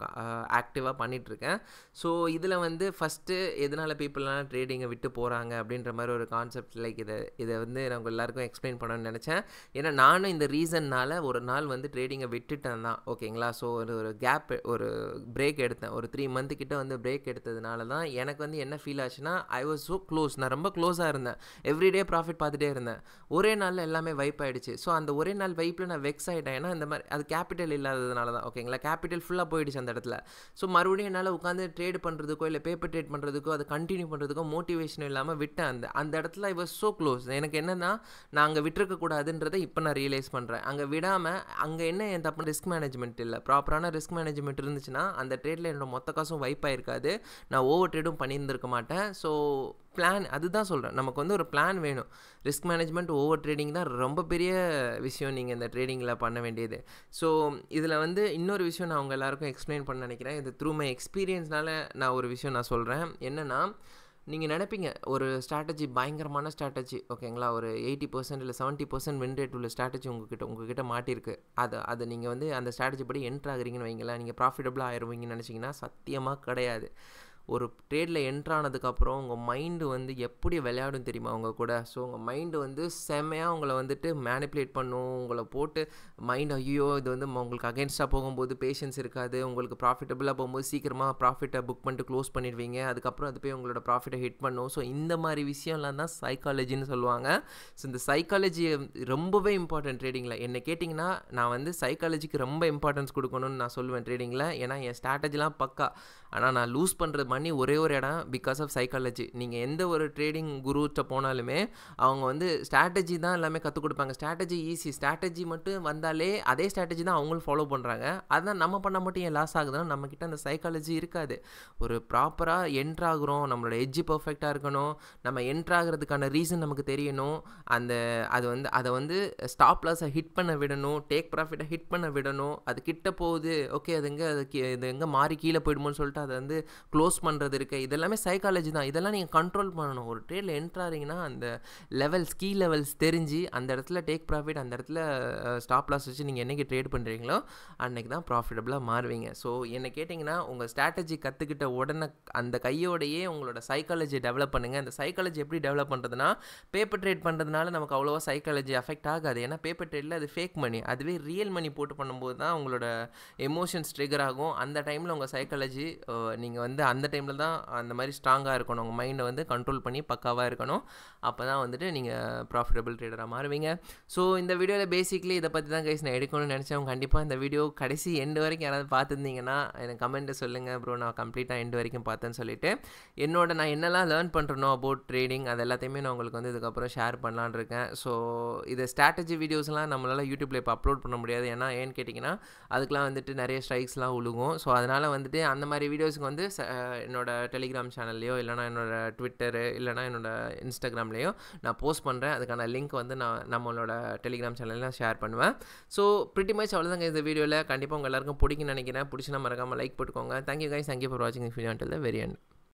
ஆக்டிவாக பண்ணிகிட்ருக்கேன். ஸோ இதில் வந்து ஃபஸ்ட்டு எதனால் பீப்புளெலாம் ட்ரேடிங்கை விட்டு போகிறாங்க அப்படின்ற மாதிரி ஒரு கான்செப்ட் லைக் இதை வந்து நான் உங்கள் எல்லாருக்கும் எக்ஸ்பிளைன் பண்ணணும்னு நினச்சேன். ஏன்னா நானும் இந்த ரீசன்னால் ஒரு நாள் வந்து ட்ரேடிங்கை விட்டுட்டேன் தான். ஓகேங்களா? ஸோ ஒரு கேப், ஒரு பிரேக் எடுத்தேன். ஒரு 3 மந்த்து கிட்ட வந்து பிரேக் எடுத்ததுனால தான் எனக்கு வந்து என்ன ஃபீல் ஆச்சுன்னா, ஐ வாஸ் ஸோ க்ளோஸ், நான் ரொம்ப க்ளோஸாக இருந்தேன். எவ்ரிடே ப்ராஃபிட் பார்த்துட்டே இருந்தேன். ஒரே நாளில் எல்லாமே வைப் ஆகிடுச்சு. ஸோ அந்த ஒரே நாள் வைப்பில் நான் வெக்ஸ் ஆகிட்டேன். ஏன்னா இந்த மாதிரி அது கேபிட்டல் இல்லாததுனால தான். ஓகேங்களா? கேபிட்டல் ஃபுல்லாக போயிடுச்சு அந்த இடத்துல. ஸோ மறுபடியும் என்னால் உட்காந்து ட்ரேட் பண்ணுறதுக்கோ இல்லை பேப்பர் ட்ரேட் பண்ணுறதுக்கோ அதை கண்டினியூ பண்ணுறதுக்கோ மோட்டிவேஷன் இல்லாமல் விட்டேன். அந்த இடத்துல ஐ வாஸ் ஸோ க்ளோஸ். எனக்கு என்னன்னா, நான் அங்கே விட்டுருக்கக்கூடாதுன்றதை இப்போ நான் ரியலைஸ் பண்ணுறேன். அங்கே விடாமல் அங்கே என்ன என் தப்பு, ரிஸ்க் மேனேஜ்மெண்ட் இல்லை. ப்ராப்பரான ரிஸ்க் மேனேஜ்மெண்ட் இருந்துச்சுன்னா அந்த ட்ரேடில் என்னோட மொத்த காசும் வைப் ஆகிருக்காது, நான் ஓவர் ட்ரேடும் பண்ணியிருந்திருக்க மாட்டேன். ஸோ பிளான், அதுதான் சொல்கிறேன், நமக்கு வந்து ஒரு பிளான் வேணும். ரிஸ்க் மேனேஜ்மெண்ட், ஓவர் ட்ரேடிங் தான் ரொம்ப பெரிய விஷயம் நீங்கள் இந்த ட்ரேடிங்கில் பண்ண வேண்டியது. ஸோ இதில் வந்து இன்னொரு விஷயம் நான் உங்கள் எல்லாருக்கும் எக்ஸ்பிளைன் பண்ண நினைக்கிறேன். இது த்ரூ மை எக்ஸ்பீரியன்ஸ்னால நான் ஒரு விஷயம் நான் சொல்கிறேன். என்னென்னா, நீங்கள் நினைப்பீங்க ஒரு ஸ்ட்ராட்டஜி பயங்கரமான ஸ்ட்ராட்டஜி, ஓகேங்களா, ஒரு 80% இல்லை 70% வின் ரேட் உள்ள ஸ்ட்ராட்டஜி உங்ககிட்ட மாட்டிருக்கு. அதை நீங்கள் வந்து அந்த ஸ்ட்ராட்டஜி படி என்ட்ரு ஆகுறீங்கன்னு வைங்களேன், நீங்கள் ப்ராஃபிட்டபுளாக ஆயிடுவீங்கன்னு நினச்சிங்கன்னா சத்தியமாக கிடையாது. ஒரு ட்ரேடில் என்ட்ரானதுக்கப்புறம் உங்கள் மைண்டு வந்து எப்படி விளையாடும் தெரியுமா உங்கள் கூட? ஸோ உங்கள் மைண்டு வந்து செம்மையாக உங்களை வந்துட்டு மேனிப்புலேட் பண்ணும். உங்களை போட்டு மைண்ட், ஐயோ இது வந்து உங்களுக்கு அகேன்ஸ்டாக போகும்போது பேஷன்ஸ் இருக்காது. உங்களுக்கு ப்ராஃபிட்டபுளாக போகும்போது சீக்கிரமாக ப்ராஃபிட்டை புக் பண்ணிட்டு க்ளோஸ் பண்ணிடுவீங்க. அதுக்கப்புறம் அது போய் உங்களோட ப்ராஃபிட்டை ஹிட் பண்ணும். ஸோ இந்த மாதிரி விஷயம்லாம் தான் சைக்காலஜின்னு சொல்லுவாங்க. ஸோ இந்த சைக்காலஜி ரொம்பவே இம்பார்ட்டன்ட் ட்ரேடிங்கில். என்னை கேட்டிங்கன்னா, நான் வந்து சைக்காலஜிக்கு ரொம்ப இம்பார்ட்டன்ஸ் கொடுக்கணும்னு நான் சொல்லுவேன் ட்ரேடிங்கில். ஏன்னா என் ஸ்ட்ராட்டஜிலாம் பக்கா, ஆனால் நான் லூஸ் பண்ணுறது மணி ஒரே ஒரு இடம் பிகாஸ் ஆஃப் சைக்காலஜி. நீங்கள் எந்த ஒரு ட்ரேடிங் குருட்ட போனாலுமே அவங்க வந்து ஸ்ட்ராட்டஜி தான் எல்லாமே கற்றுக் கொடுப்பாங்க. ஸ்ட்ராட்டஜி ஈஸி, ஸ்ட்ராட்டஜி மட்டும் வந்தாலே அதே ஸ்ட்ராட்டஜி தான் அவங்களும் ஃபாலோ பண்ணுறாங்க. அதான் நம்ம பண்ண மட்டும் ஏன் லாஸ் ஆகுதுன்னா, நம்மக்கிட்ட அந்த சைக்காலஜி இருக்காது. ஒரு ப்ராப்பராக என்ட்ராகிறோம், நம்மளோட எட்ஜு பர்ஃபெக்டாக இருக்கணும், நம்ம என்ட்ராகிறதுக்கான ரீசன் நமக்கு தெரியணும். அதை வந்து ஸ்டாப் லாஸை ஹிட் பண்ண விடணும், டேக் ப்ராஃபிட்டை ஹிட் பண்ண விடணும். அது கிட்ட போகுது, ஓகே இது எங்கே மாறி கீழே போயிடுமோன்னு சொல்லிட்டு அதை வந்து க்ளோஸ் பண்ணுறது இருக்குது. இதெல்லாமே சைக்காலஜி தான். இதெல்லாம் நீங்கள் கண்ட்ரோல் பண்ணணும். ஒரு ட்ரேடில் என்ட்ராகிறீங்கன்னா அந்த லெவல்ஸ், கீ லெவல்ஸ் தெரிஞ்சு அந்த இடத்துல டேக் ப்ராஃபிட், அந்த இடத்துல ஸ்டாப் லாஸ் வச்சு நீங்கள் என்றைக்கு ட்ரேட் பண்ணுறீங்களோ அன்றைக்கி தான் ப்ராஃபிட்டபுளாக மாறுவீங்க. ஸோ என்னை கேட்டிங்கன்னா, உங்கள் ஸ்ட்ராட்டஜி கற்றுக்கிட்ட உடனே அந்த கையோடையே உங்களோட சைக்காலஜி டெவலப் பண்ணுங்கள். அந்த சைக்காலஜி எப்படி டெவலப் பண்ணுறதுனா, பேப்பர் ட்ரேட் பண்ணுறதுனால நமக்கு அவ்வளோவா சைக்காலஜி அஃபெக்ட் ஆகாது. ஏன்னா பேப்பர் ட்ரேடில் அது ஃபேக் மணி. அதுவே ரியல் மணி போட்டு பண்ணும்போது தான் உங்களோட எமோஷன்ஸ் ட்ரிகர் ஆகும். அந்த டைமில் உங்கள் சைக்காலஜி நீங்கள் வந்து அந்த டைமில் தான் அந்த மாதிரி ஸ்ட்ராங்காக இருக்கணும். உங்கள் மைண்டை வந்து கண்ட்ரோல் பண்ணி பக்காவாக இருக்கணும். அப்போ தான் வந்துட்டு நீங்கள் ப்ராஃபிட்டபிள் ட்ரேடராக மாறுவீங்க. ஸோ இந்த வீடியோவில் பேசிக்லி இதை பற்றி தான் கைஸ் நான் எடுக்கணும்னு நினச்சேன். கண்டிப்பாக இந்த வீடியோ கடைசி எண்டு வரைக்கும் யாராவது பார்த்துருந்தீங்கன்னா எனக்கு கமெண்ட்டை சொல்லுங்கள், ப்ரோ நான் கம்ப்ளீட்டாக எண்டு வரைக்கும் பார்த்தேன்னு சொல்லிட்டு. நான் என்னெல்லாம் லேர்ன் பண்ணுறனோ அபவுட் ட்ரேடிங் அது எல்லாத்தையுமே நான் உங்களுக்கு வந்து இதுக்கப்புறம் ஷேர் பண்ணலான்னு இருக்கேன். ஸோ இது ஸ்ட்ராட்டஜி வீடியோஸ்லாம் நம்மளால் யூடியூப்பில் இப்போ அப்லோட் பண்ண முடியாது. ஏன்னு கேட்டிங்கன்னா அதுக்கெலாம் வந்துட்டு நிறைய ஸ்ட்ரைக்ஸ்லாம் உழுகும். ஸோ அதனால் வந்துட்டு அந்த மாதிரி வீடியோஸுக்கு வந்து என்னோட டெலிகிராம் சேனல்லையோ இல்லைனா என்னோட ட்விட்டரு இல்லைனா என்னோட இன்ஸ்டாகிராம்லேயோ நான் போஸ்ட் பண்ணுறேன். அதுக்கான லிங்க் வந்து நான் நம்மளோட டெலிகிராம் சேனலில் ஷேர் பண்ணுவேன். ஸோ பிரிட்டி மச் அவ்வளோதாங்க இந்த வீடியோவில். கண்டிப்பாக உங்கள் எல்லாருக்கும் பிடிக்குன்னு நினைக்கிறேன். பிடிச்சினா மறக்காமல் லைக் போட்டுக்கோங்க. தேங்க்யூ கைஸ், தேங்க்யூ ஃபார் வாட்சிங் this video until the very end.